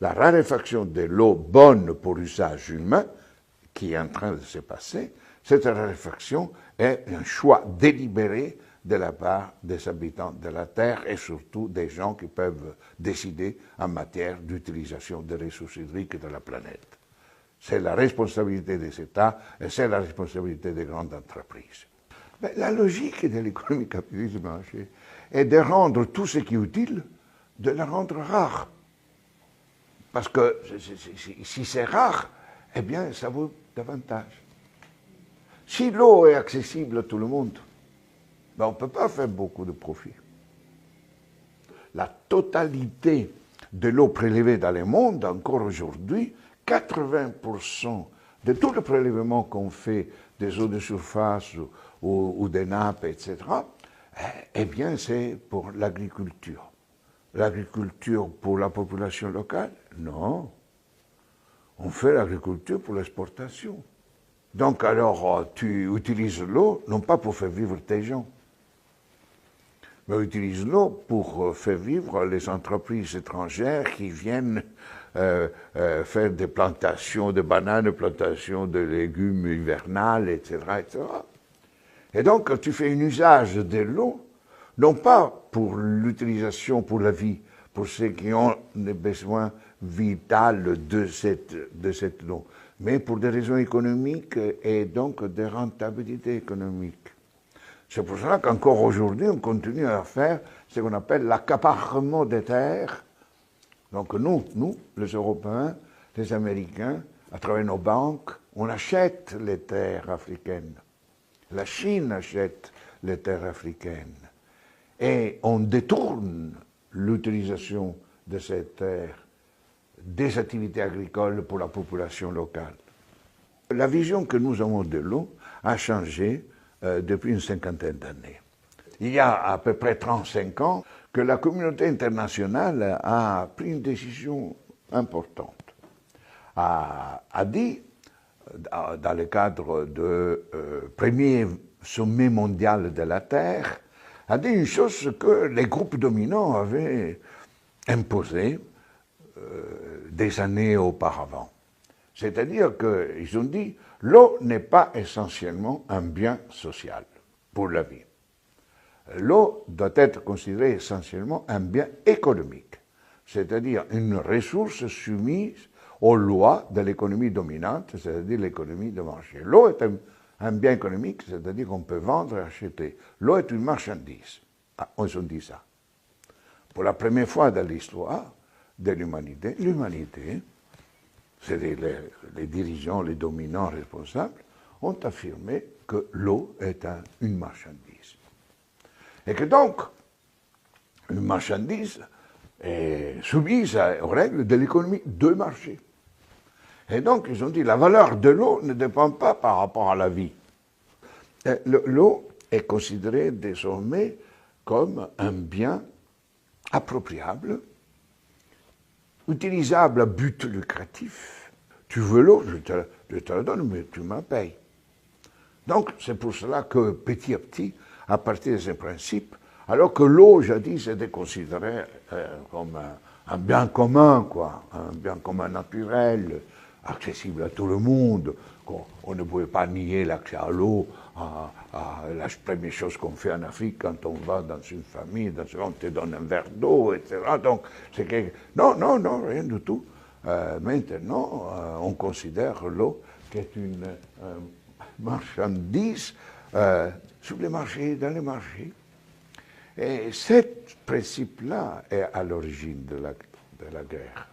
la raréfaction de l'eau bonne pour usage humain, qui est en train de se passer, cette raréfaction est un choix délibéré de la part des habitants de la Terre et surtout des gens qui peuvent décider en matière d'utilisation des ressources hydriques de la planète. C'est la responsabilité des États et c'est la responsabilité des grandes entreprises. Mais la logique de l'économie capitaliste de marché est de rendre tout ce qui est utile, de le rendre rare. Parce que si c'est rare, eh bien, ça vaut davantage. Si l'eau est accessible à tout le monde, ben on ne peut pas faire beaucoup de profit. La totalité de l'eau prélevée dans le monde, encore aujourd'hui, 80% de tout le prélèvement qu'on fait des eaux de surface ou des nappes, etc., eh bien, c'est pour l'agriculture. L'agriculture pour la population locale? Non. On fait l'agriculture pour l'exportation. Donc alors, tu utilises l'eau, non pas pour faire vivre tes gens, mais utilise l'eau pour faire vivre les entreprises étrangères qui viennent faire des plantations de bananes, des plantations de légumes hivernales, etc., etc. Et donc, tu fais un usage de l'eau, non pas pour l'utilisation pour la vie, pour ceux qui ont des besoins vitaux de cette eau, mais pour des raisons économiques et donc de rentabilité économique. C'est pour cela qu'encore aujourd'hui, on continue à faire ce qu'on appelle l'accaparement des terres. Donc nous, les Européens, les Américains, à travers nos banques, on achète les terres africaines. La Chine achète les terres africaines. Et on détourne l'utilisation de ces terres des activités agricoles pour la population locale. La vision que nous avons de l'eau a changé depuis une cinquantaine d'années. Il y a à peu près 35 ans que la communauté internationale a pris une décision importante. A dit, dans le cadre du premier sommet mondial de la Terre, a dit une chose que les groupes dominants avaient imposée des années auparavant. C'est-à-dire qu'ils ont dit l'eau n'est pas essentiellement un bien social pour la vie. L'eau doit être considérée essentiellement un bien économique, c'est-à-dire une ressource soumise aux lois de l'économie dominante, c'est-à-dire l'économie de marché. L'eau est un bien économique, c'est-à-dire qu'on peut vendre et acheter. L'eau est une marchandise. Ah, on se dit ça. Pour la première fois dans l'histoire de l'humanité, c'est-à-dire les dirigeants, les dominants responsables, ont affirmé que l'eau est une marchandise. Et que donc, une marchandise est soumise aux règles de l'économie de marché. Et donc, ils ont dit, la valeur de l'eau ne dépend pas par rapport à la vie. L'eau est considérée désormais comme un bien appropriable, utilisable à but lucratif. Tu veux l'eau, je te la donne, mais tu m'en payes. Donc, c'est pour cela que, petit à petit, à partir de ces principes, alors que l'eau, jadis, était considérée comme un bien commun, quoi, un bien commun naturel, accessible à tout le monde, on ne pouvait pas nier l'accès à l'eau, la première chose qu'on fait en Afrique quand on va dans une famille, on te donne un verre d'eau, etc. Donc, c'est que... Non, rien du tout. Maintenant, on considère l'eau qui est une marchandise sur les marchés, dans les marchés. Et ce principe-là est à l'origine de la guerre.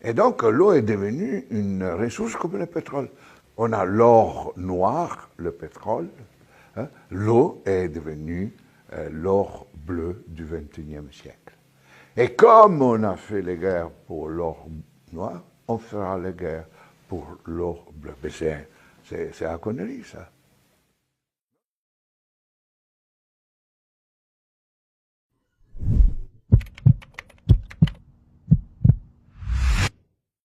Et donc, l'eau est devenue une ressource comme le pétrole. On a l'or noir, le pétrole. Hein. L'eau est devenue l'or bleu du XXIe siècle. Et comme on a fait les guerres pour l'or noir, on fera les guerres pour l'or bleu. Mais c'est la connerie, ça.